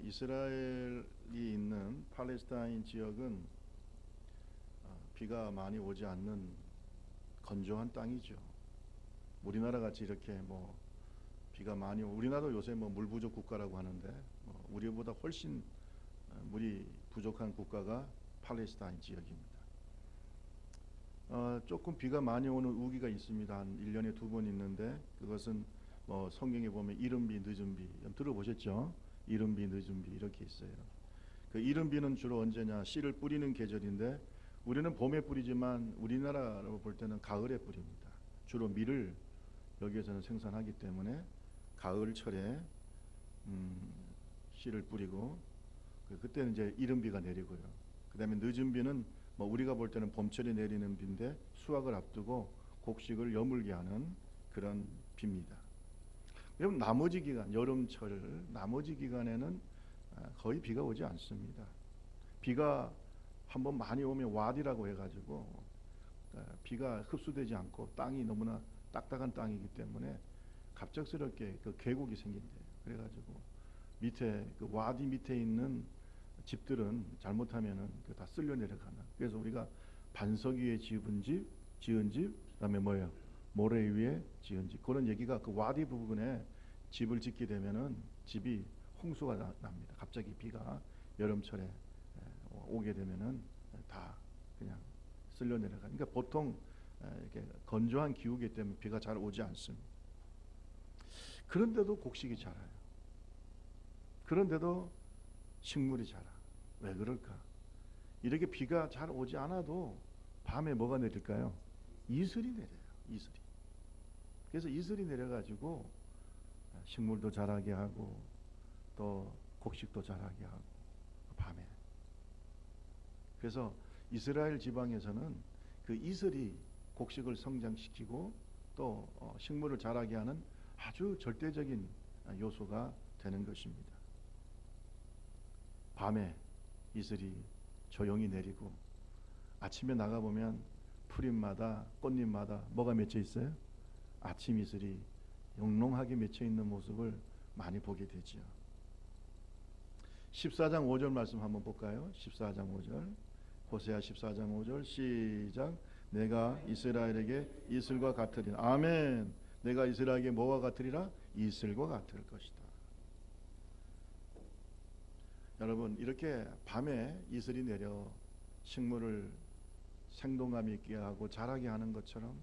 이스라엘이 있는 팔레스타인 지역은 비가 많이 오지 않는 건조한 땅이죠. 우리나라 같이 이렇게 비가 많이 우리나라도 요새 물 부족 국가라고 하는데 우리보다 훨씬 물이 부족한 국가가 팔레스타인 지역입니다. 조금 비가 많이 오는 우기가 있습니다. 한 1년에 2번 있는데 그것은 성경에 보면 이른 비 늦은 비 들어보셨죠? 이른 비 늦은 비 이렇게 있어요. 그 이른 비는 주로 언제냐? 씨를 뿌리는 계절인데 우리는 봄에 뿌리지만 우리나라로 볼 때는 가을에 뿌립니다. 주로 밀을 여기에서는 생산하기 때문에 가을철에 씨를 뿌리고 그때는 이제 이른 비가 내리고요. 그다음에 늦은 비는 우리가 볼 때는 봄철에 내리는 비인데 수확을 앞두고 곡식을 여물게 하는 그런 비입니다. 그럼 나머지 기간, 여름철 나머지 기간에는 거의 비가 오지 않습니다. 비가 한번 많이 오면 와디라고 해가지고 비가 흡수되지 않고 땅이 너무나 딱딱한 땅이기 때문에 갑작스럽게 그 계곡이 생긴대요. 그래가지고 밑에 그 와디 밑에 있는 집들은 잘못하면은 다 쓸려 내려가는. 그래서 우리가 반석 위에 지은 집, 그다음에 모래 위에 지은 집. 그런 얘기가 그 와디 부분에 집을 짓게 되면은 집이 홍수가 납니다. 갑자기 비가 여름철에 오게 되면은 다 그냥 쓸려 내려가. 그러니까 보통 이렇게 건조한 기후이기 때문에 비가 잘 오지 않습니다. 그런데도 곡식이 자라요. 그런데도 식물이 자라. 왜 그럴까? 이렇게 비가 잘 오지 않아도 밤에 뭐가 내릴까요? 이슬이 내려요. 이슬이. 그래서 이슬이 내려가지고 식물도 자라게 하고 또 곡식도 자라게 하고 밤에. 그래서 이스라엘 지방에서는 그 이슬이 곡식을 성장시키고 또 식물을 자라게 하는 아주 절대적인 요소가 되는 것입니다. 밤에 이슬이 조용히 내리고 아침에 나가보면 풀잎마다 꽃잎마다 뭐가 맺혀 있어요? 아침 이슬이 영롱하게 맺혀 있는 모습을 많이 보게 되죠. 14장 5절 말씀 한번 볼까요? 14장 5절 호세아 14장 5절 시작. 내가 이스라엘에게 이슬과 같으리라. 아멘. 내가 이스라엘에게 뭐와 같으리라? 이슬과 같을 것이다. 여러분 이렇게 밤에 이슬이 내려 식물을 생동감 있게 하고 자라게 하는 것처럼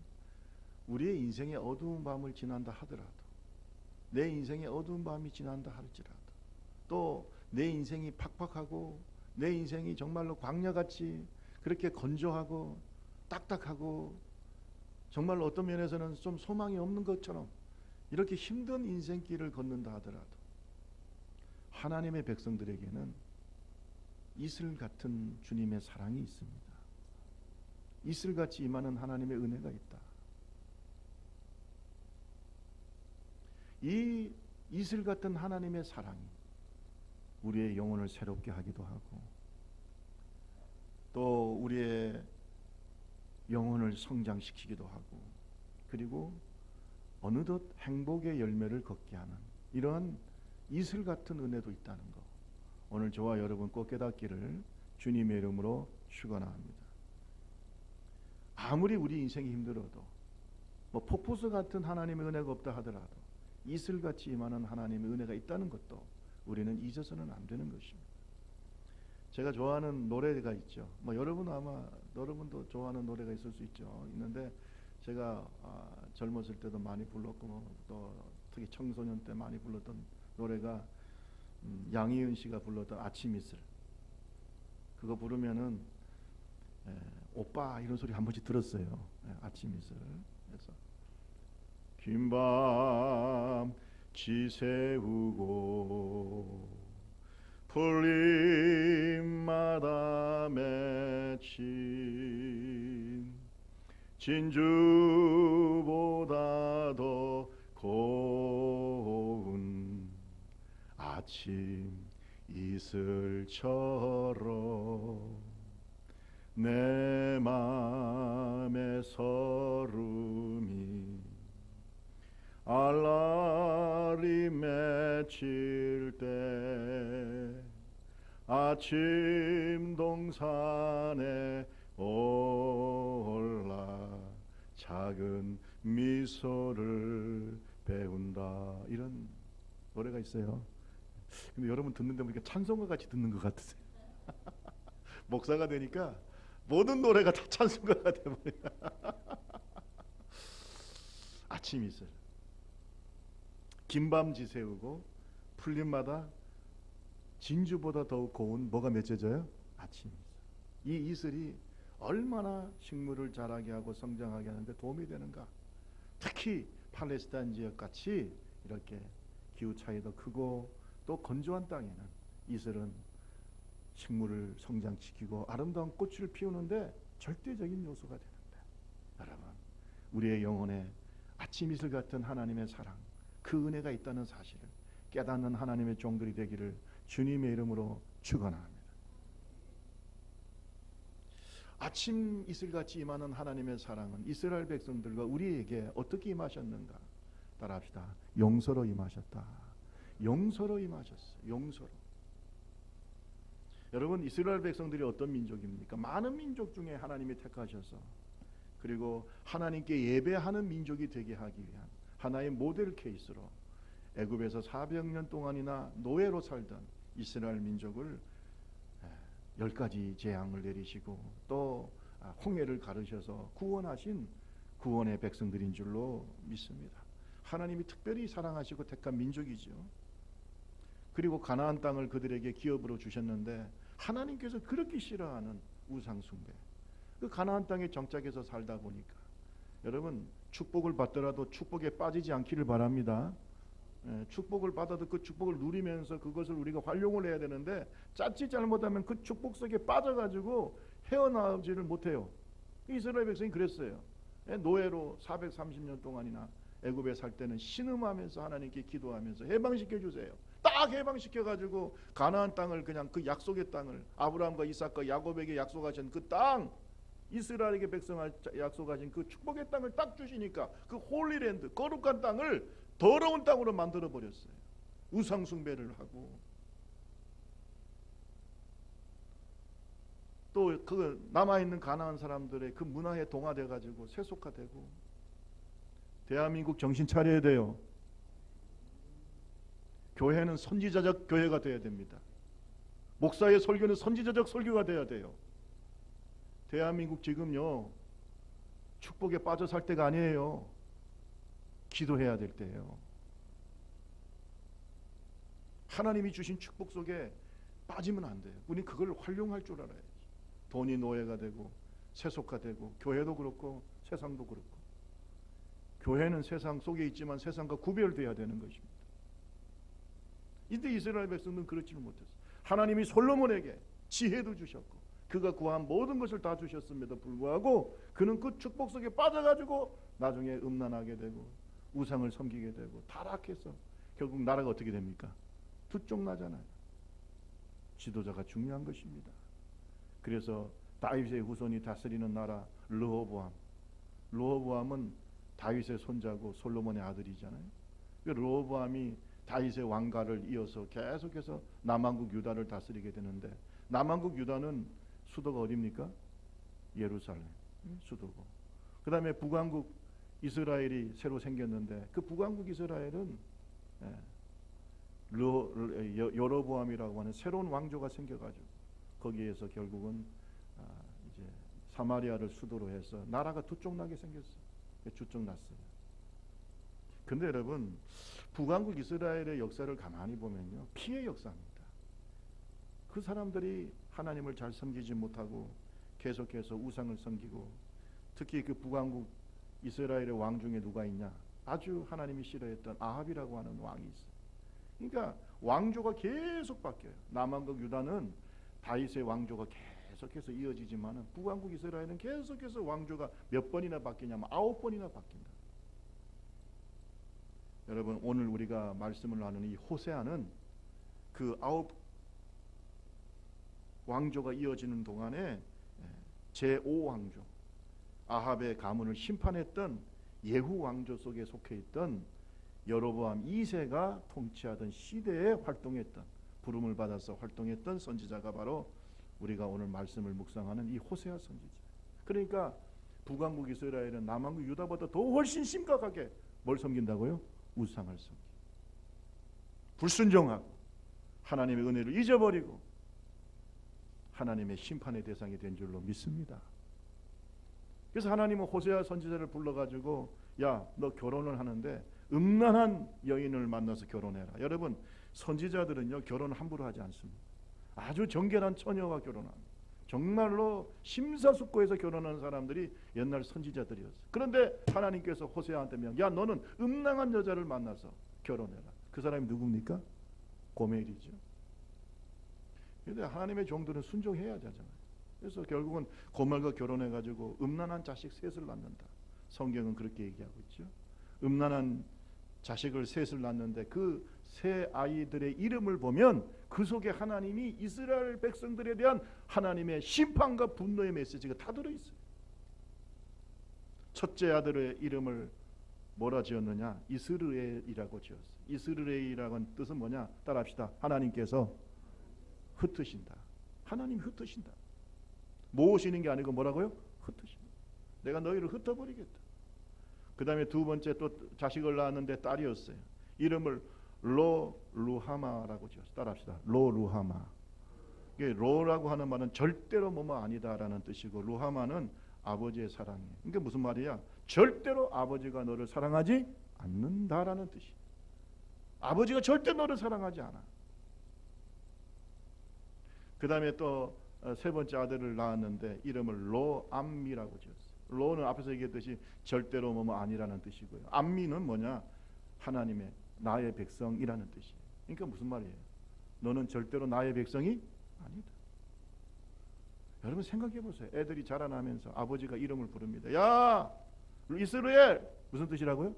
우리의 인생의 어두운 밤을 지난다 하더라도 내 인생의 어두운 밤이 지난다 할지라도 또 내 인생이 팍팍하고 내 인생이 정말로 광야같이 그렇게 건조하고 딱딱하고 정말 어떤 면에서는 좀 소망이 없는 것처럼 이렇게 힘든 인생길을 걷는다 하더라도 하나님의 백성들에게는 이슬 같은 주님의 사랑이 있습니다. 이슬같이 임하는 하나님의 은혜가 있다. 이 이슬 같은 하나님의 사랑이 우리의 영혼을 새롭게 하기도 하고 또 우리의 영혼을 성장시키기도 하고 그리고 어느덧 행복의 열매를 걷게 하는 이러한 이슬 같은 은혜도 있다는 것 오늘 저와 여러분 꼭 깨닫기를 주님의 이름으로 축원합니다. 아무리 우리 인생이 힘들어도 폭포수 같은 하나님의 은혜가 없다 하더라도 이슬같이 임하는 하나님의 은혜가 있다는 것도 우리는 잊어서는 안 되는 것입니다. 제가 좋아하는 노래가 있죠. 여러분도 좋아하는 노래가 있을 수 있죠. 있는데 제가 젊었을 때도 많이 불렀고 또 특히 청소년 때 많이 불렀던 노래가 양희은 씨가 불렀던 아침 이슬. 그거 부르면은 오빠 이런 소리 한 번씩 들었어요. 아침 이슬. 그래서 긴 밤 지새우고 풀잎마다 맺힌 진주보다 더 고운 아침 이슬처럼 내 맘의 서름이 알알이 맺힐 때 아침 동산에 올라 작은 미소를 배운다. 이런 노래가 있어요. 근데 여러분 듣는데 보니까 찬송가 같이 듣는 것 같으세요? 목사가 되니까 모든 노래가 다 찬송가가 되버려요. 아침 이슬, 긴밤 지새우고 풀잎마다 진주보다 더욱 고운 뭐가 맺혀져요? 아침 이슬. 이 이슬이 얼마나 식물을 자라게 하고 성장하게 하는데 도움이 되는가. 특히 팔레스타인 지역 같이 이렇게 기후 차이도 크고 또 건조한 땅에는 이슬은 식물을 성장시키고 아름다운 꽃을 피우는데 절대적인 요소가 되는데, 여러분 우리의 영혼에 아침 이슬 같은 하나님의 사랑, 그 은혜가 있다는 사실을 깨닫는 하나님의 종들이 되기를 주님의 이름으로 축원합니다. 아침 이슬같이 임하는 하나님의 사랑은 이스라엘 백성들과 우리에게 어떻게 임하셨는가? 따라합시다. 용서로 임하셨다. 용서로 임하셨어요. 용서로. 여러분 이스라엘 백성들이 어떤 민족입니까? 많은 민족 중에 하나님이 택하셔서 그리고 하나님께 예배하는 민족이 되게 하기 위한 하나의 모델 케이스로 애굽에서 400년 동안이나 노예로 살던 이스라엘 민족을 10가지 재앙을 내리시고 또 홍해를 가르셔서 구원하신 구원의 백성들인 줄로 믿습니다. 하나님이 특별히 사랑하시고 택한 민족이죠. 그리고 가나안 땅을 그들에게 기업으로 주셨는데 하나님께서 그렇게 싫어하는 우상 숭배, 그 가나안 땅에 정착해서 살다 보니까 여러분 축복을 받더라도 축복에 빠지지 않기를 바랍니다. 축복을 받아도 그 축복을 누리면서 그것을 우리가 활용을 해야 되는데 자칫 잘못하면 그 축복 속에 빠져가지고 헤어나오지를 못해요. 이스라엘 백성이 그랬어요. 노예로 430년 동안이나 애굽에 살 때는 신음하면서 하나님께 기도하면서 해방시켜 주세요. 딱 해방시켜가지고 가나안 땅을, 그냥 그 약속의 땅을, 아브라함과 이삭과 야곱에게 약속하신 그 땅, 이스라엘에게 백성한테 약속하신 그 축복의 땅을 딱 주시니까 그 홀리랜드, 거룩한 땅을 더러운 땅으로 만들어 버렸어요. 우상 숭배를 하고 또 그 남아있는 가나안 사람들의 그 문화에 동화돼 가지고 세속화되고. 대한민국 정신 차려야 돼요. 교회는 선지자적 교회가 되어야 됩니다. 목사의 설교는 선지자적 설교가 되어야 돼요. 대한민국 지금요 축복에 빠져 살 때가 아니에요. 기도해야 될 때예요. 하나님이 주신 축복 속에 빠지면 안 돼요. 우리 그걸 활용할 줄 알아야지. 돈이 노예가 되고 세속화되고, 교회도 그렇고 세상도 그렇고. 교회는 세상 속에 있지만 세상과 구별돼야 되는 것입니다. 이때 이스라엘 백성들은 그렇지는 못했어요. 하나님이 솔로몬에게 지혜도 주셨고 그가 구한 모든 것을 다 주셨음에도 불구하고 그는 그 축복 속에 빠져가지고 나중에 음란하게 되고 우상을 섬기게 되고 타락해서 결국 나라가 어떻게 됩니까? 두 쪽 나잖아요. 지도자가 중요한 것입니다. 그래서 다윗의 후손이 다스리는 나라 르호보암은 다윗의 손자고 솔로몬의 아들이잖아요. 르호보암이 다윗의 왕가를 이어서 계속해서 남한국 유다를 다스리게 되는데, 남한국 유다는 수도가 어디입니까? 예루살렘 수도고, 그 다음에 북왕국 이스라엘이 새로 생겼는데 그 북왕국 이스라엘은 여로보암이라고 하는 새로운 왕조가 생겨가지고 거기에서 결국은 이제 사마리아를 수도로 해서 나라가 두 쪽 나게 생겼어요. 주쪽 났어요. 근데 여러분 북왕국 이스라엘의 역사를 가만히 보면요 피해 역사입니다. 그 사람들이 하나님을 잘 섬기지 못하고 계속해서 우상을 섬기고, 특히 그 북왕국 이스라엘의 왕 중에 누가 있냐? 아주 하나님이 싫어했던 아합이라고 하는 왕이 있어요. 그러니까 왕조가 계속 바뀌어요. 남왕국 유다는 다윗의 왕조가 계속해서 이어지지만 북왕국 이스라엘은 계속해서 왕조가 몇 번이나 바뀌냐면 9번이나 바뀐다. 여러분 오늘 우리가 말씀을 나누는 이 호세아는 그 9 왕조가 이어지는 동안에 제5왕조 아합의 가문을 심판했던 예후 왕조 속에 속해 있던 여로보암 2세가 통치하던 시대에 활동했던 부름을 받아서 활동했던 선지자가 바로 우리가 오늘 말씀을 묵상하는 이 호세아 선지자. 그러니까 북왕국 이스라엘은 남왕국 유다보다 더 훨씬 심각하게 뭘 섬긴다고요? 우상을 섬기. 불순종하고 하나님의 은혜를 잊어버리고 하나님의 심판의 대상이 된 줄로 믿습니다. 그래서 하나님은 호세아 선지자를 불러가지고 야, 너 결혼을 하는데 음란한 여인을 만나서 결혼해라. 여러분, 선지자들은요 결혼을 함부로 하지 않습니다. 아주 정결한 처녀와 결혼합니다. 정말로 심사숙고해서 결혼하는 사람들이 옛날 선지자들이었어요. 그런데 하나님께서 호세아한테 야, 너는 음란한 여자를 만나서 결혼해라. 그 사람이 누굽니까? 고멜이죠. 그런데 하나님의 종들은 순종해야 되잖아요. 그래서 결국은 고멜과 결혼해가지고 음란한 자식 셋을 낳는다. 성경은 그렇게 얘기하고 있죠. 음란한 자식을 셋을 낳는데 그 세 아이들의 이름을 보면 그 속에 하나님이 이스라엘 백성들에 대한 하나님의 심판과 분노의 메시지가 다 들어있어요. 첫째 아들의 이름을 뭐라 지었느냐? 이스르엘이라고 지었어요. 이스르엘이라는 뜻은 뭐냐? 따라합시다. 하나님께서 흩으신다. 하나님이 흩으신다. 모으시는 게 아니고 뭐라고요? 흩으신다. 내가 너희를 흩어버리겠다. 그 다음에 두 번째 또 자식을 낳았는데 딸이었어요. 이름을 로루하마라고 지었어요. 따라합시다. 로루하마. 로라고 하는 말은 절대로 뭐뭐 아니다라는 뜻이고 루하마는 아버지의 사랑이에요. 그러니까 무슨 말이야? 절대로 아버지가 너를 사랑하지 않는다라는 뜻이에요. 아버지가 절대 너를 사랑하지 않아. 그 다음에 또 세 번째 아들을 낳았는데 이름을 로암미라고 지었어요. 로는 앞에서 얘기했듯이 절대로 뭐뭐 아니라는 뜻이고요. 암미는 뭐냐? 하나님의 나의 백성이라는 뜻이에요. 그러니까 무슨 말이에요? 너는 절대로 나의 백성이 아니다. 여러분 생각해 보세요. 애들이 자라나면서 아버지가 이름을 부릅니다. 야, 이스라엘! 무슨 뜻이라고요?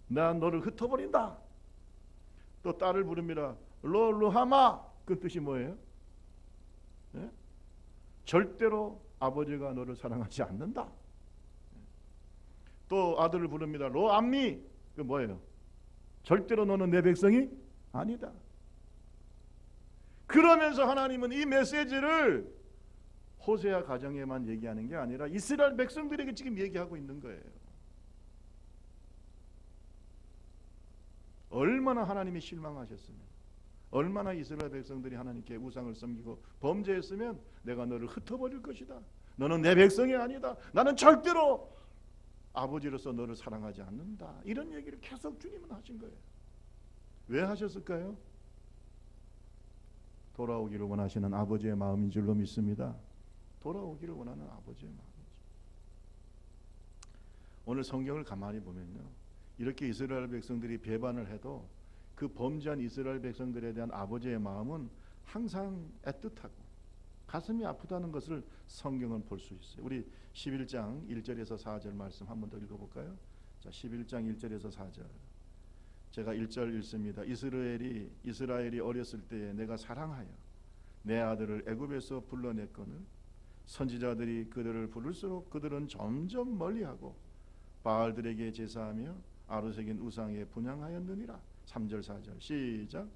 난 너를 흩어버린다. 또 딸을 부릅니다. 루하마. 그 뜻이 뭐예요? 네? 절대로 아버지가 너를 사랑하지 않는다. 또 아들을 부릅니다. 로암미. 그 뭐예요? 절대로 너는 내 백성이 아니다. 그러면서 하나님은 이 메시지를 호세아 가정에만 얘기하는 게 아니라 이스라엘 백성들에게 지금 얘기하고 있는 거예요. 얼마나 하나님이 실망하셨으면, 얼마나 이스라엘 백성들이 하나님께 우상을 섬기고 범죄했으면 내가 너를 흩어버릴 것이다. 너는 내 백성이 아니다. 나는 절대로 아버지로서 너를 사랑하지 않는다. 이런 얘기를 계속 주님은 하신 거예요. 왜 하셨을까요? 돌아오기를 원하시는 아버지의 마음인 줄로 믿습니다. 돌아오기를 원하는 아버지의 마음이죠. 오늘 성경을 가만히 보면요, 이렇게 이스라엘 백성들이 배반을 해도 그 범죄한 이스라엘 백성들에 대한 아버지의 마음은 항상 애틋하고 가슴이 아프다는 것을 성경은 볼 수 있어요. 우리 11장 1절에서 4절 말씀 한 번 더 읽어볼까요? 자, 11장 1절에서 4절. 제가 1절 읽습니다. 이스라엘이 어렸을 때에 내가 사랑하여 내 아들을 애굽에서 불러냈거늘 선지자들이 그들을 부를수록 그들은 점점 멀리하고 바알들에게 제사하며 아루새긴 우상에 분향하였느니라. 3절 4절 시작.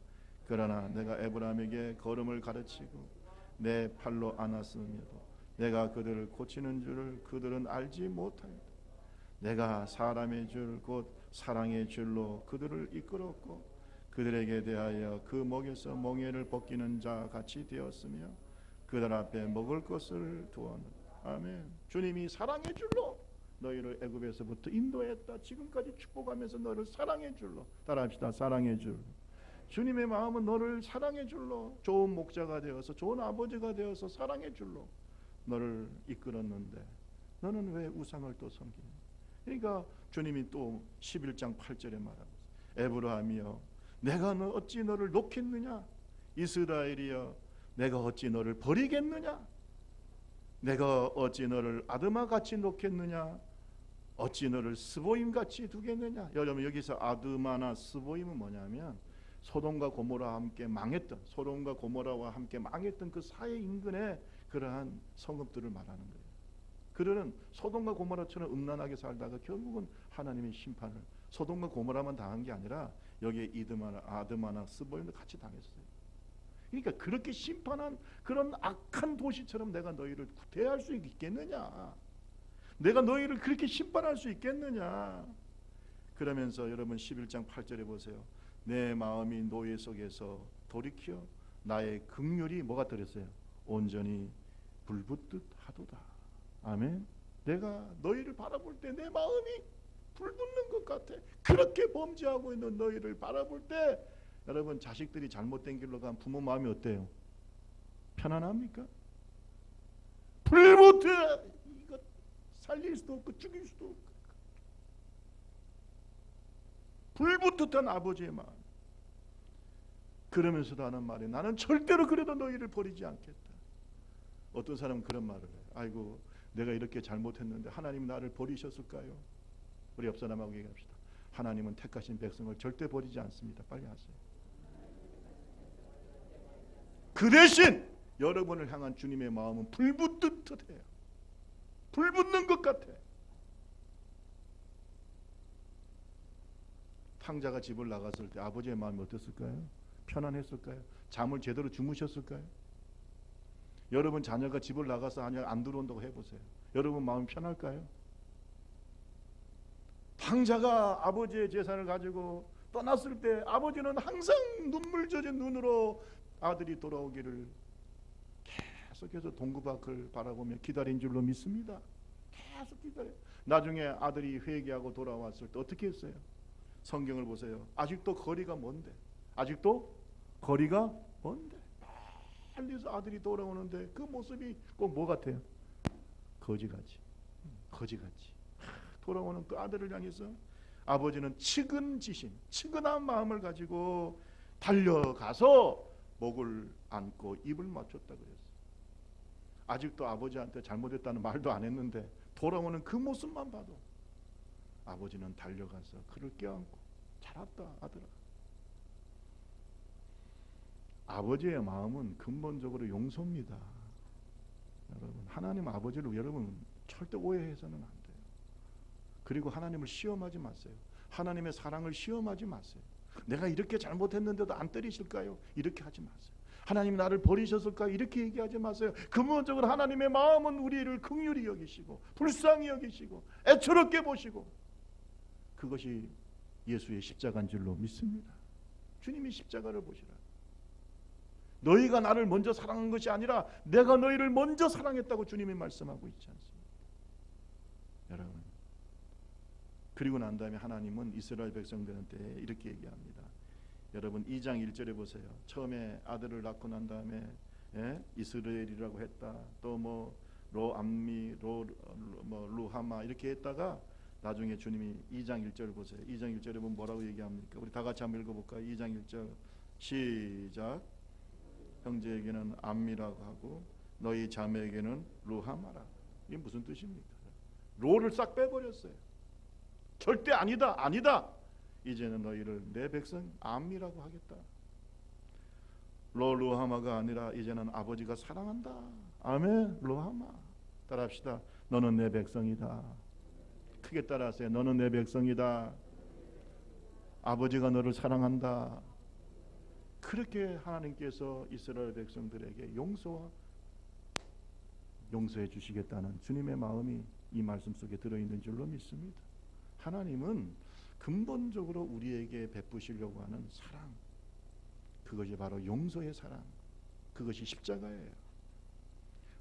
그러나 내가 에브라임에게 걸음을 가르치고 내 팔로 안았으며도 내가 그들을 고치는 줄을 그들은 알지 못하였다. 내가 사람의 줄 곧 사랑의 줄로 그들을 이끌었고 그들에게 대하여 그 목에서 몽에를 벗기는 자 같이 되었으며 그들 앞에 먹을 것을 두었느니라. 아멘. 주님이 사랑의 줄로 너희를 애굽에서부터 인도했다. 지금까지 축복하면서 너를 사랑의 줄로. 따라합시다. 사랑의 줄. 주님의 마음은 너를 사랑의 줄로, 좋은 목자가 되어서 좋은 아버지가 되어서 사랑의 줄로 너를 이끌었는데 너는 왜 우상을 또 섬기냐? 그러니까 주님이 또 11장 8절에 말하고 있어요. 에브라임이여 내가 어찌 너를 놓겠느냐? 이스라엘이여 내가 어찌 너를 버리겠느냐? 내가 어찌 너를 아드마같이 놓겠느냐? 어찌 너를 스보임같이 두겠느냐? 여러분 여기서 아드마나 스보임은 뭐냐면 소돔과 고모라와 함께 망했던, 소돔과 고모라와 함께 망했던 그 사해 인근의 그러한 성읍들을 말하는 거예요. 그들은 소돔과 고모라처럼 음란하게 살다가 결국은 하나님의 심판을 소돔과 고모라만 당한 게 아니라 여기에 이드마나 아드마나 스보임도 같이 당했어요. 그러니까 그렇게 심판한 그런 악한 도시처럼 내가 너희를 대할 수 있겠느냐? 내가 너희를 그렇게 심판할 수 있겠느냐? 그러면서 여러분 11장 8절에 보세요. 내 마음이 노예 속에서 돌이켜 나의 긍휼이 뭐가 들었어요? 온전히 불붙듯 하도다. 아멘. 내가 너희를 바라볼 때 내 마음이 불붙는 것 같아. 그렇게 범죄하고 있는 너희를 바라볼 때 여러분 자식들이 잘못된 길로 간 부모 마음이 어때요? 편안합니까? 불붙어. 이거 살릴 수도 없고 죽일 수도 없고 불붙었던 아버지의 마음. 그러면서도 하는 말이 나는 절대로 그래도 너희를 버리지 않겠다. 어떤 사람은 그런 말을 해요. 아이고 내가 이렇게 잘못했는데 하나님 나를 버리셨을까요? 우리 옆 사람하고 얘기합시다. 하나님은 택하신 백성을 절대 버리지 않습니다. 빨리 하세요. 그 대신 여러분을 향한 주님의 마음은 불붙듯 해요. 불붙는 것 같아. 탕자가 집을 나갔을 때 아버지의 마음이 어땠을까요? 편안했을까요? 잠을 제대로 주무셨을까요? 여러분 자녀가 집을 나가서 안 들어온다고 해보세요. 여러분 마음 편할까요? 탕자가 아버지의 재산을 가지고 떠났을 때 아버지는 항상 눈물 젖은 눈으로 아들이 돌아오기를 계속해서 동구밖을 바라보며 기다린 줄로 믿습니다. 계속 기다려요. 나중에 아들이 회개하고 돌아왔을 때 어떻게 했어요? 성경을 보세요. 아직도 거리가 먼데, 아직도 거리가 먼데 빨리서 아들이 돌아오는데 그 모습이 꼭 뭐 같아요? 거지같이 돌아오는 그 아들을 향해서 아버지는 측은한 마음을 가지고 달려가서 목을 안고 입을 맞췄다 그랬어요. 아직도 아버지한테 잘못했다는 말도 안 했는데 돌아오는 그 모습만 봐도 아버지는 달려가서 그를 껴안고 잘했다 아들아. 아버지의 마음은 근본적으로 용서입니다. 여러분 하나님 아버지를 여러분 절대 오해해서는 안 돼요. 그리고 하나님을 시험하지 마세요. 하나님의 사랑을 시험하지 마세요. 내가 이렇게 잘못했는데도 안 때리실까요? 이렇게 하지 마세요. 하나님 나를 버리셨을까요? 이렇게 얘기하지 마세요. 근본적으로 하나님의 마음은 우리를 긍휼히 여기시고 불쌍히 여기시고 애처롭게 보시고 그것이 예수의 십자가인 줄로 믿습니다. 주님이 십자가를 보시라. 너희가 나를 먼저 사랑한 것이 아니라 내가 너희를 먼저 사랑했다고 주님이 말씀하고 있지 않습니까? 여러분 그리고 난 다음에 하나님은 이스라엘 백성들한테 이렇게 얘기합니다. 여러분 2장 1절에 보세요. 처음에 아들을 낳고 난 다음에 이스라엘이라고 했다. 또 뭐 로암미 루하마 이렇게 했다가 나중에 주님이 2장 1절 보세요. 2장 1절에 보면 뭐라고 얘기합니까? 우리 다 같이 한번 읽어볼까요? 2장 1절 시작. 형제에게는 암미라고 하고 너희 자매에게는 루하마라. 이게 무슨 뜻입니까? 로를 싹 빼버렸어요. 절대 아니다. 이제는 너희를 내 백성 암미라고 하겠다. 루하마가 아니라 이제는 아버지가 사랑한다. 아멘. 루하마. 따라합시다. 너는 내 백성이다. 크게 따라하세요. 너는 내 백성이다. 아버지가 너를 사랑한다. 그렇게 하나님께서 이스라엘 백성들에게 용서해 주시겠다는 주님의 마음이 이 말씀 속에 들어있는 줄로 믿습니다. 하나님은 근본적으로 우리에게 베푸시려고 하는 사랑, 그것이 바로 용서의 사랑, 그것이 십자가예요.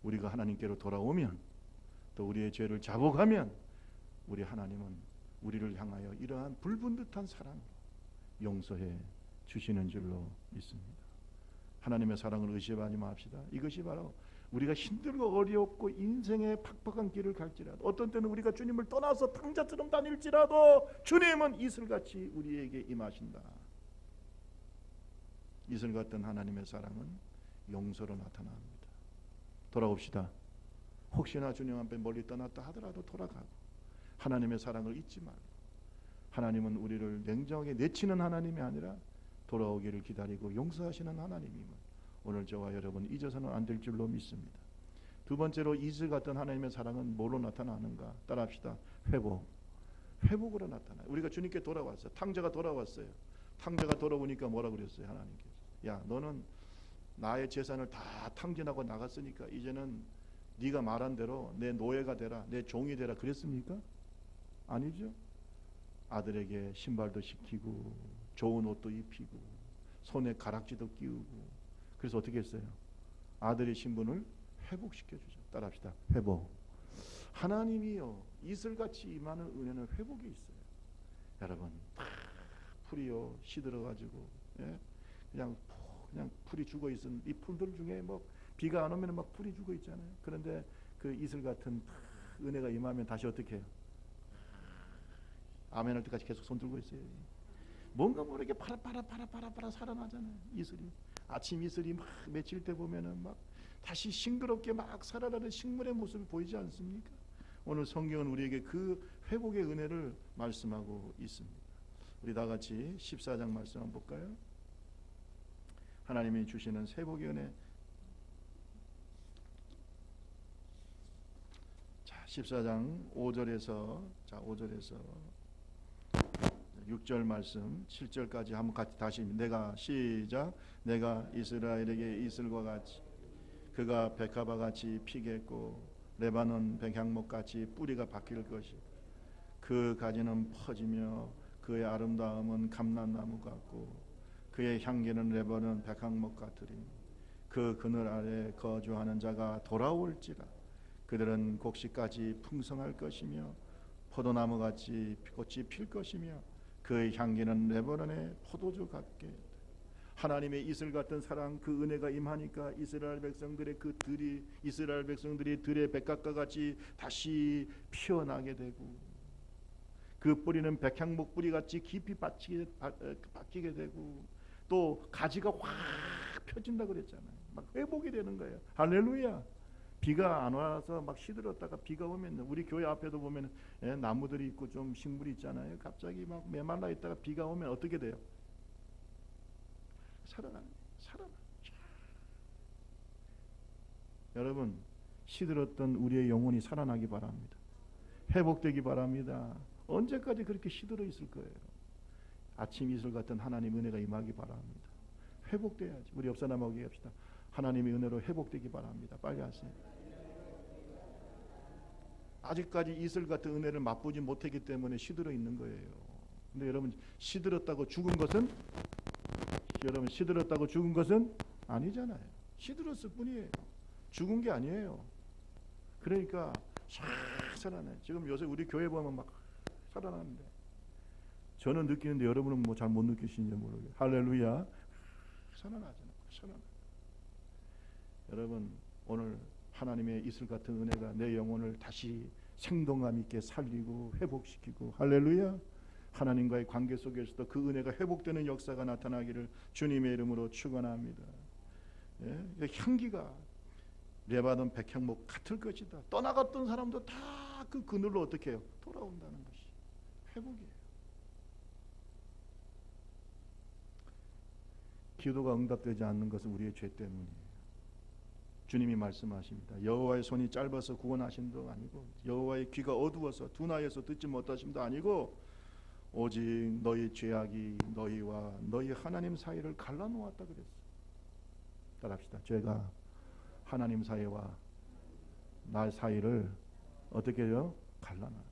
우리가 하나님께로 돌아오면 또 우리의 죄를 자복하면 우리 하나님은 우리를 향하여 이러한 불붙은 듯한 사랑 용서해 주시는 줄로 믿습니다. 하나님의 사랑을 의심하지 맙시다. 이것이 바로 우리가 힘들고 어렵고 인생의 팍팍한 길을 갈지라도 어떤 때는 우리가 주님을 떠나서 탕자처럼 다닐지라도 주님은 이슬같이 우리에게 임하신다. 이슬 같은 하나님의 사랑은 용서로 나타납니다. 돌아옵시다. 혹시나 주님 앞에 멀리 떠났다 하더라도 돌아가고 하나님의 사랑을 잊지 말고 하나님은 우리를 냉정하게 내치는 하나님이 아니라 돌아오기를 기다리고 용서하시는 하나님임을 오늘 저와 여러분 잊어서는 안 될 줄로 믿습니다. 두 번째로 이슬 같은 하나님의 사랑은 뭐로 나타나는가? 따라합시다. 회복. 회복으로 나타나요. 우리가 주님께 돌아왔어요. 탕자가 돌아왔어요. 탕자가 돌아오니까 뭐라 그랬어요? 하나님께서 야 너는 나의 재산을 다 탕진하고 나갔으니까 이제는 네가 말한 대로 내 노예가 되라, 내 종이 되라 그랬습니까? 아니죠. 아들에게 신발도 시키고 좋은 옷도 입히고 손에 가락지도 끼우고 그래서 어떻게 했어요? 아들의 신분을 회복시켜주죠. 따라합시다. 회복. 하나님이요 이슬같이 임하는 은혜는 회복에 있어요. 여러분 풀이요 시들어가지고 그냥 풀이 죽어있은 이 풀들 중에 뭐 비가 안 오면 막 풀이 죽어 있잖아요. 그런데 그 이슬 같은 은혜가 임하면 다시 어떻게 해요? 아멘 할 때까지 계속 손 들고 있어요. 뭔가 모르게 파라 살아나잖아요. 이슬이 아침 이슬이 막 맺힐 때 보면은 막 다시 싱그럽게 막 살아나는 식물의 모습이 보이지 않습니까? 오늘 성경은 우리에게 그 회복의 은혜를 말씀하고 있습니다. 우리 다 같이 14장 말씀 한번 볼까요? 하나님이 주시는 회복의 은혜. 자, 14장 5절에서 6절 말씀 7절까지 한번 같이 다시 내가 시작. 내가 이스라엘에게 이슬과 같이 그가 백합화 같이 피겠고 레바논 백향목 같이 뿌리가 박힐 것이다. 그 가지는 퍼지며 그의 아름다움은 감람나무 같고 그의 향기는 레바논 백향목 같으리니 그 그늘 아래 거주하는 자가 돌아올지라. 그들은 곡식까지 풍성할 것이며 포도나무같이 꽃이 필 것이며 그의 향기는 레바논의 포도주 같게. 하나님의 이슬 같은 사랑 그 은혜가 임하니까 이스라엘 백성들의 그 들이 이스라엘 백성들이 들의 백합과 같이 다시 피어나게 되고 그 뿌리는 백향목 뿌리같이 깊이 박히게 되고 또 가지가 확 펴진다 그랬잖아요. 막 회복이 되는 거예요. 할렐루야. 비가 안 와서 막 시들었다가 비가 오면 우리 교회 앞에도 보면 나무들이 있고 좀 식물이 있잖아요. 갑자기 막 메말라 있다가 비가 오면 어떻게 돼요? 살아나. 여러분 시들었던 우리의 영혼이 살아나기 바랍니다. 회복되기 바랍니다. 언제까지 그렇게 시들어 있을 거예요? 아침 이슬 같은 하나님 은혜가 임하기 바랍니다. 회복돼야지. 우리 옆 사람하고 얘기합시다. 하나님의 은혜로 회복되기 바랍니다. 빨리 하세요. 아직까지 이슬 같은 은혜를 맛보지 못했기 때문에 시들어 있는 거예요. 근데 여러분 시들었다고 죽은 것은 아니잖아요. 시들었을 뿐이에요. 죽은 게 아니에요. 그러니까 싹 살아나요. 지금 요새 우리 교회 보면 막 살아나는데 저는 느끼는데 여러분은 뭐 잘 못 느끼시는지 모르겠어요. 할렐루야. 살아나잖아요. 여러분 오늘 하나님의 이슬 같은 은혜가 내 영혼을 다시 생동감 있게 살리고 회복시키고 할렐루야. 하나님과의 관계 속에서도 그 은혜가 회복되는 역사가 나타나기를 주님의 이름으로 축원합니다. 향기가 레바논 백향목 같을 것이다. 떠나갔던 사람도 다 그 그늘로 어떻게 해요? 돌아온다는 것이 회복이에요. 기도가 응답되지 않는 것은 우리의 죄 때문이에요. 주님이 말씀하십니다. 여호와의 손이 짧아서 구원하심도 아니고 여호와의 귀가 어두워서 둔하여서 듣지 못하심도 아니고 오직 너희 죄악이 너희와 너희 하나님 사이를 갈라놓았다 그랬어. 따라합시다. 죄가 하나님 사이와 나 사이를 어떻게 해요? 갈라놨다.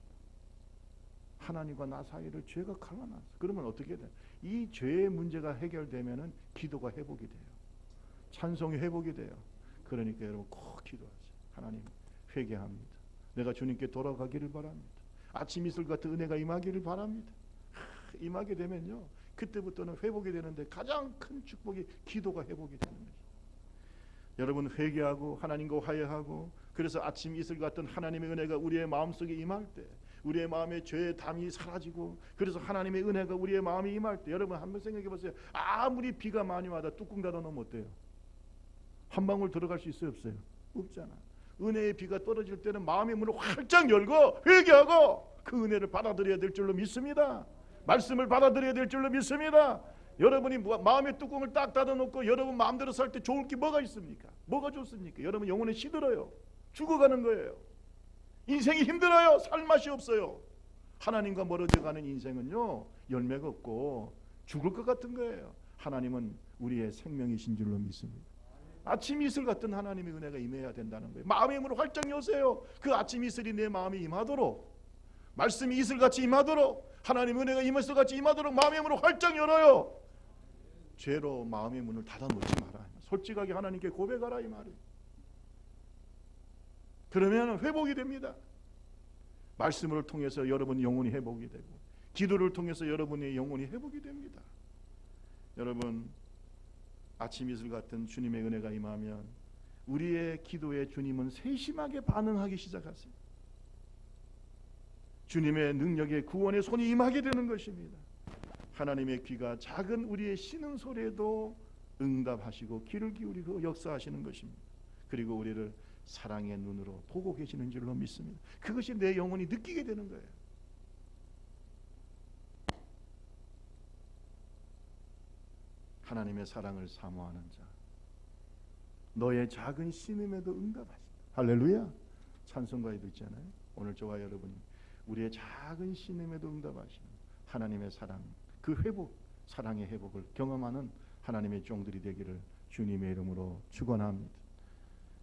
하나님과 나 사이를 죄가 갈라놨어. 그러면 어떻게 돼? 이 죄의 문제가 해결되면은 기도가 회복이 돼요. 찬송이 회복이 돼요. 그러니까 여러분 꼭 기도하세요. 하나님 회개합니다. 내가 주님께 돌아가기를 바랍니다. 아침 이슬 같은 은혜가 임하기를 바랍니다. 임하게 되면요 그때부터는 회복이 되는데 가장 큰 축복이 기도가 회복이 되는 거죠. 여러분 회개하고 하나님과 화해하고 그래서 아침 이슬 같은 하나님의 은혜가 우리의 마음속에 임할 때 우리의 마음의 죄의 담이 사라지고 그래서 하나님의 은혜가 우리의 마음에 임할 때 여러분 한번 생각해 보세요. 아무리 비가 많이 와도 뚜껑 닫아놓으면 어때요? 한 방울 들어갈 수 있어요? 없어요? 없잖아. 은혜의 비가 떨어질 때는 마음의 문을 활짝 열고 회개하고 그 은혜를 받아들여야 될 줄로 믿습니다. 말씀을 받아들여야 될 줄로 믿습니다. 여러분이 마음의 뚜껑을 딱 닫아놓고 여러분 마음대로 살 때 좋을 게 뭐가 있습니까? 뭐가 좋습니까? 여러분 영혼이 시들어요. 죽어가는 거예요. 인생이 힘들어요. 살 맛이 없어요. 하나님과 멀어져가는 인생은요, 열매가 없고 죽을 것 같은 거예요. 하나님은 우리의 생명이신 줄로 믿습니다. 아침 이슬 같은 하나님의 은혜가 임해야 된다는 거예요. 마음의 문을 활짝 여세요. 그 아침 이슬이 내 마음에 임하도록, 말씀이 이슬같이 임하도록, 하나님의 은혜가 이슬같이 임하도록 마음의 문을 활짝 열어요. 죄로 마음의 문을 닫아놓지 마라. 솔직하게 하나님께 고백하라 이 말이에요. 그러면 회복이 됩니다. 말씀을 통해서 여러분 영혼이 회복이 되고, 기도를 통해서 여러분의 영혼이 회복이 됩니다. 여러분, 아침 이슬 같은 주님의 은혜가 임하면 우리의 기도에 주님은 세심하게 반응하기 시작하세요. 주님의 능력의 구원의 손이 임하게 되는 것입니다. 하나님의 귀가 작은 우리의 신음 소리에도 응답하시고 귀를 기울이고 역사하시는 것입니다. 그리고 우리를 사랑의 눈으로 보고 계시는 줄로 믿습니다. 그것이 내 영혼이 느끼게 되는 거예요. 하나님의 사랑을 사모하는 자, 너의 작은 신음에도 응답하신다. 할렐루야. 찬송가에도 있잖아요. 오늘 저와 여러분이 우리의 작은 신음에도 응답하시는 하나님의 사랑, 그 회복, 사랑의 회복을 경험하는 하나님의 종들이 되기를 주님의 이름으로 축원합니다.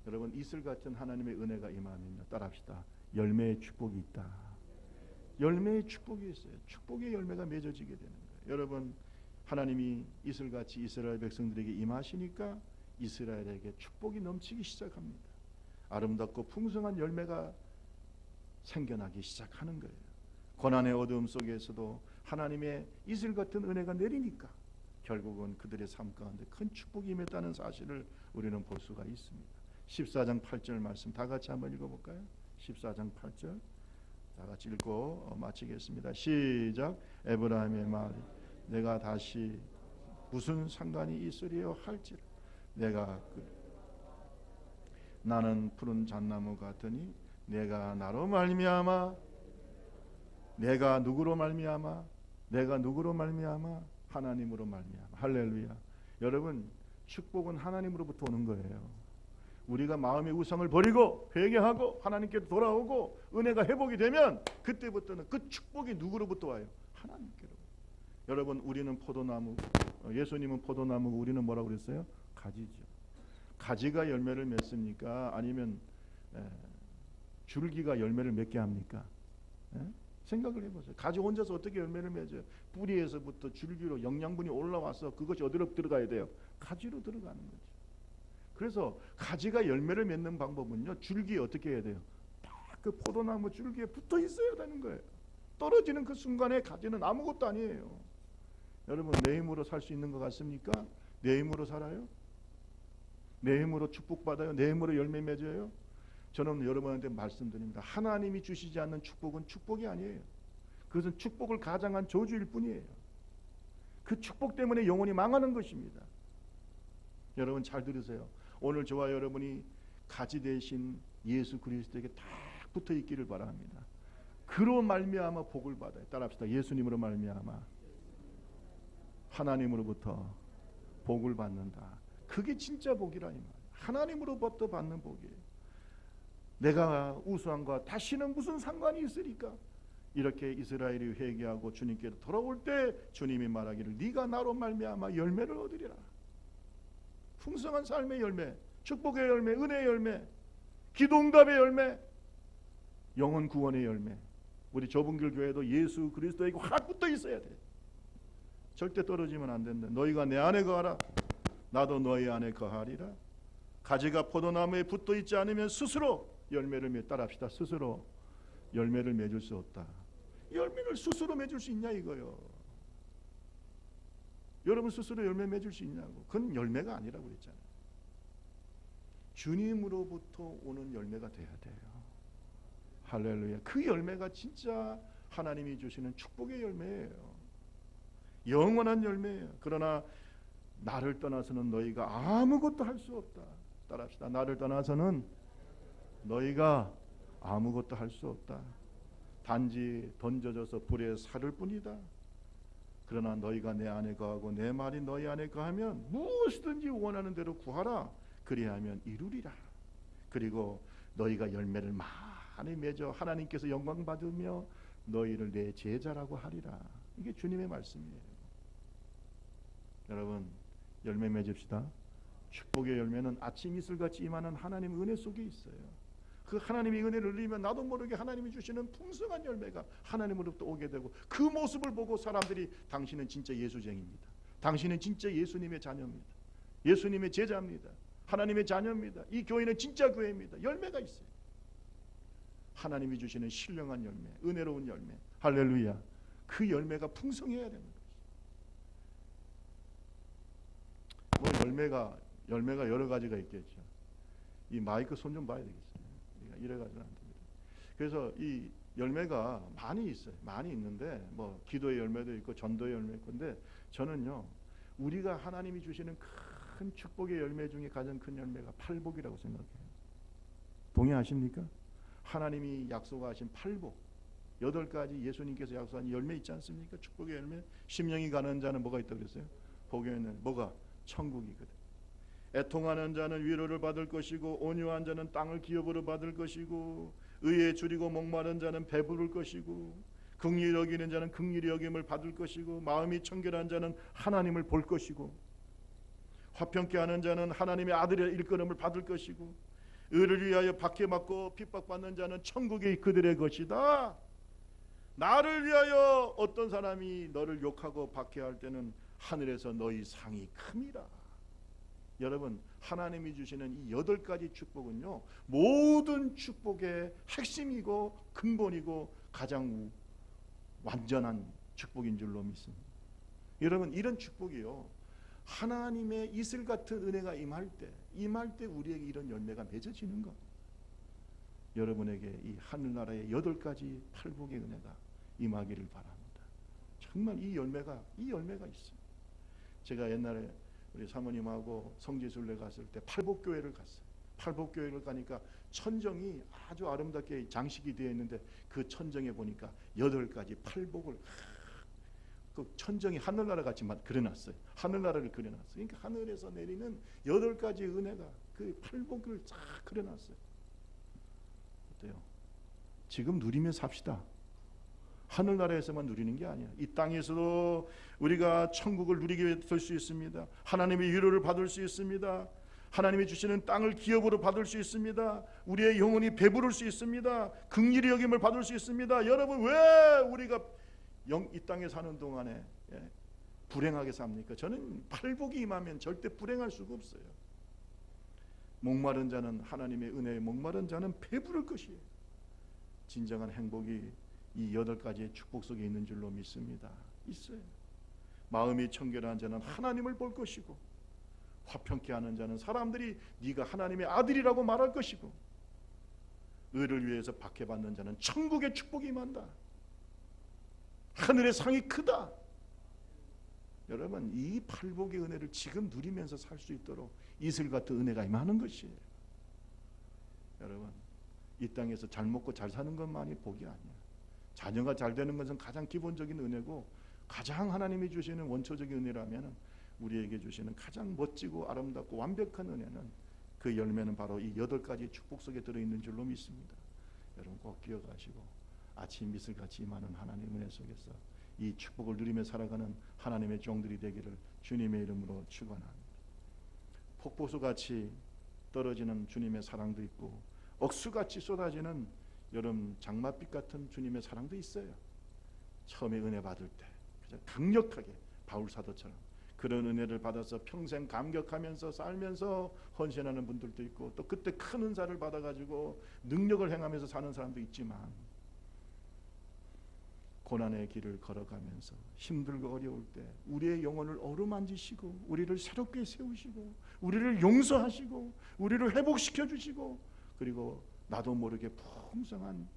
여러분, 이슬 같은 하나님의 은혜가 임하면요, 따라합시다. 열매의 축복이 있다. 열매의 축복이 있어요. 축복의 열매가 맺어지게 되는 거예요. 여러분, 하나님이 이슬같이 이스라엘 백성들에게 임하시니까 이스라엘에게 축복이 넘치기 시작합니다. 아름답고 풍성한 열매가 생겨나기 시작하는 거예요. 고난의 어두움 속에서도 하나님의 이슬 같은 은혜가 내리니까 결국은 그들의 삶 가운데 큰 축복이 임했다는 사실을 우리는 볼 수가 있습니다. 14장 8절 말씀 다 같이 한번 읽어볼까요? 14장 8절 다 같이 읽고 마치겠습니다. 시작. 에브라임의 말이 내가 다시 무슨 상관이 있으리요 할지라 내가 나는 푸른 잣나무 같으니 내가 나로 말미암아 내가 누구로 말미암아 하나님으로 말미암아. 할렐루야. 여러분, 축복은 하나님으로부터 오는 거예요. 우리가 마음의 우상을 버리고 회개하고 하나님께 돌아오고 은혜가 회복이 되면 그때부터는 그 축복이 누구로부터 와요? 하나님께로. 여러분, 우리는 포도나무, 예수님은 포도나무고 우리는 뭐라고 그랬어요? 가지죠. 가지가 열매를 맺습니까? 아니면 줄기가 열매를 맺게 합니까? 생각을 해보세요. 가지 혼자서 어떻게 열매를 맺어요? 뿌리에서부터 줄기로 영양분이 올라와서 그것이 어디로 들어가야 돼요? 가지로 들어가는 거죠. 그래서 가지가 열매를 맺는 방법은요, 줄기에 어떻게 해야 돼요? 딱 그 포도나무 줄기에 붙어 있어야 되는 거예요. 떨어지는 그 순간에 가지는 아무것도 아니에요. 여러분, 내 힘으로 살 수 있는 것 같습니까? 내 힘으로 살아요? 내 힘으로 축복받아요? 내 힘으로 열매 맺어요? 저는 여러분한테 말씀드립니다. 하나님이 주시지 않는 축복은 축복이 아니에요. 그것은 축복을 가장한 저주일 뿐이에요. 그 축복 때문에 영혼이 망하는 것입니다. 여러분 잘 들으세요. 오늘 저와 여러분이 가지 대신 예수 그리스도에게 딱 붙어 있기를 바랍니다. 그로 말미암아 복을 받아요. 따라합시다. 예수님으로 말미암아 하나님으로부터 복을 받는다. 그게 진짜 복이라 이 말이에요. 하나님으로부터 받는 복이에요. 내가 우수함과 다시는 무슨 상관이 있으리까? 이렇게 이스라엘이 회개하고 주님께로 돌아올 때 주님이 말하기를 네가 나로 말미암아 열매를 얻으리라. 풍성한 삶의 열매, 축복의 열매, 은혜의 열매, 기도응답의 열매, 영혼 구원의 열매. 우리 좁은길 교회도 예수 그리스도에게 확 붙어 있어야 돼. 절대 떨어지면 안 된다. 너희가 내 안에 거하라. 나도 너희 안에 거하리라. 가지가 포도나무에 붙어 있지 않으면 스스로 열매를 따라합시다. 스스로 열매를 맺을 수 없다. 열매를 스스로 맺을 수 있냐 이거요. 여러분 스스로 열매 맺을 수 있냐고. 그건 열매가 아니라고 그랬잖아요. 주님으로부터 오는 열매가 돼야 돼요. 할렐루야. 그 열매가 진짜 하나님이 주시는 축복의 열매예요. 영원한 열매예요. 그러나 나를 떠나서는 너희가 아무것도 할 수 없다. 따라합시다. 나를 떠나서는 너희가 아무것도 할 수 없다. 단지 던져져서 불에 사를 뿐이다. 그러나 너희가 내 안에 거하고 내 말이 너희 안에 거하면 무엇이든지 원하는 대로 구하라. 그리하면 이루리라. 그리고 너희가 열매를 많이 맺어 하나님께서 영광 받으며 너희를 내 제자라고 하리라. 이게 주님의 말씀이에요. 여러분, 열매 맺읍시다. 축복의 열매는 아침 이슬같이 임하는 하나님의 은혜 속에 있어요. 그 하나님의 은혜를 누리면 나도 모르게 하나님이 주시는 풍성한 열매가 하나님으로부터 오게 되고, 그 모습을 보고 사람들이 당신은 진짜 예수쟁입니다, 당신은 진짜 예수님의 자녀입니다, 예수님의 제자입니다, 하나님의 자녀입니다, 이 교회는 진짜 교회입니다. 열매가 있어요. 하나님이 주시는 신령한 열매, 은혜로운 열매. 할렐루야. 그 열매가 풍성해야 되는 거죠. 뭐 열매가 여러 가지가 있겠죠. 이 마이크 손 좀 봐야 되겠어요. 이래 가지고는 안 됩니다. 그래서 이 열매가 많이 있어요. 많이 있는데 뭐 기도의 열매도 있고 전도의 열매 있는데, 저는요, 우리가 하나님이 주시는 큰 축복의 열매 중에 가장 큰 열매가 팔복이라고 생각해요. 동의하십니까? 하나님이 약속하신 팔복, 8가지 예수님께서 약속한 열매 있지 않습니까? 축복의 열매. 심령이 가는 자는 뭐가 있다고 그랬어요? 복의 열매. 뭐가? 천국이거든. 애통하는 자는 위로를 받을 것이고, 온유한 자는 땅을 기업으로 받을 것이고, 의에 줄이고 목마른 자는 배부를 것이고, 긍휼히 여기는 자는 긍휼히 여김을 받을 것이고, 마음이 청결한 자는 하나님을 볼 것이고, 화평케 하는 자는 하나님의 아들의 일컬음을 받을 것이고, 의를 위하여 박해받고 핍박받는 자는 천국이 그들의 것이다. 나를 위하여 어떤 사람이 너를 욕하고 박해할 때는 하늘에서 너희 상이 큼이라. 여러분, 하나님이 주시는 이 8가지 축복은요, 모든 축복의 핵심이고 근본이고 가장 완전한 축복인 줄로 믿습니다. 여러분, 이런 축복이요, 하나님의 이슬 같은 은혜가 임할 때 우리에게 이런 열매가 맺어지는 것. 여러분에게 이 하늘나라의 8가지 팔복의 은혜가 임하기를 바랍니다. 정말 이 열매가 있어요. 제가 옛날에 우리 사모님하고 성지순례 갔을 때 팔복교회를 갔어요. 팔복교회를 가니까 천정이 아주 아름답게 장식이 되어 있는데, 그 천정에 보니까 8가지 팔복을, 그 천정이 하늘나라 같이 그려놨어요. 하늘나라를 그려놨어요. 그러니까 하늘에서 내리는 8가지 은혜가 그 팔복을 쫙 그려놨어요. 어때요? 지금 누리며 삽시다. 하늘나라에서만 누리는 게 아니야. 이 땅에서도 우리가 천국을 누리게 될 수 있습니다. 하나님의 위로를 받을 수 있습니다. 하나님이 주시는 땅을 기업으로 받을 수 있습니다. 우리의 영혼이 배부를 수 있습니다. 긍휼히 여김을 받을 수 있습니다. 여러분, 왜 우리가 이 땅에 사는 동안에 불행하게 삽니까? 저는 팔복이 임하면 절대 불행할 수가 없어요. 목마른 자는 하나님의 은혜에 목마른 자는 배부를 것이에요. 진정한 행복이 이 8가지의 축복 속에 있는 줄로 믿습니다. 있어요. 마음이 청결한 자는 하나님을 볼 것이고, 화평케 하는 자는 사람들이 네가 하나님의 아들이라고 말할 것이고, 의를 위해서 박해받는 자는 천국의 축복이 임한다. 하늘의 상이 크다. 여러분, 이 팔복의 은혜를 지금 누리면서 살 수 있도록 이슬 같은 은혜가 임하는 것이에요. 여러분, 이 땅에서 잘 먹고 잘 사는 것만이 복이 아니에요. 자녀가 잘 되는 것은 가장 기본적인 은혜고, 가장 하나님이 주시는 원초적인 은혜라면 우리에게 주시는 가장 멋지고 아름답고 완벽한 은혜는, 그 열매는 바로 이 8가지 축복 속에 들어있는 줄로 믿습니다. 여러분, 꼭 기억하시고 아침 이슬같이 임하는 하나님의 은혜 속에서 이 축복을 누리며 살아가는 하나님의 종들이 되기를 주님의 이름으로 축원합니다. 폭포수같이 떨어지는 주님의 사랑도 있고, 억수같이 쏟아지는 여름 장맛빛 같은 주님의 사랑도 있어요. 처음에 은혜 받을 때 강력하게 바울 사도처럼 그런 은혜를 받아서 평생 감격하면서 살면서 헌신하는 분들도 있고, 또 그때 큰 은사를 받아가지고 능력을 행하면서 사는 사람도 있지만, 고난의 길을 걸어가면서 힘들고 어려울 때 우리의 영혼을 어루만지시고, 우리를 새롭게 세우시고, 우리를 용서하시고, 우리를 회복시켜 주시고, 그리고 나도 모르게 풍성한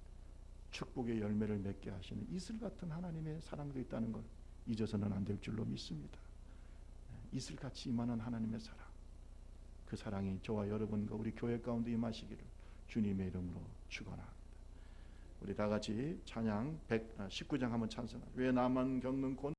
축복의 열매를 맺게 하시는 이슬 같은 하나님의 사랑도 있다는 걸 잊어서는 안 될 줄로 믿습니다. 이슬같이 임하는 하나님의 사랑, 그 사랑이 저와 여러분과 우리 교회 가운데 임하시기를 주님의 이름으로 축원합니다. 우리 다 같이 찬양 19장 한번 찬송합니다. 왜 나만 겪는 고난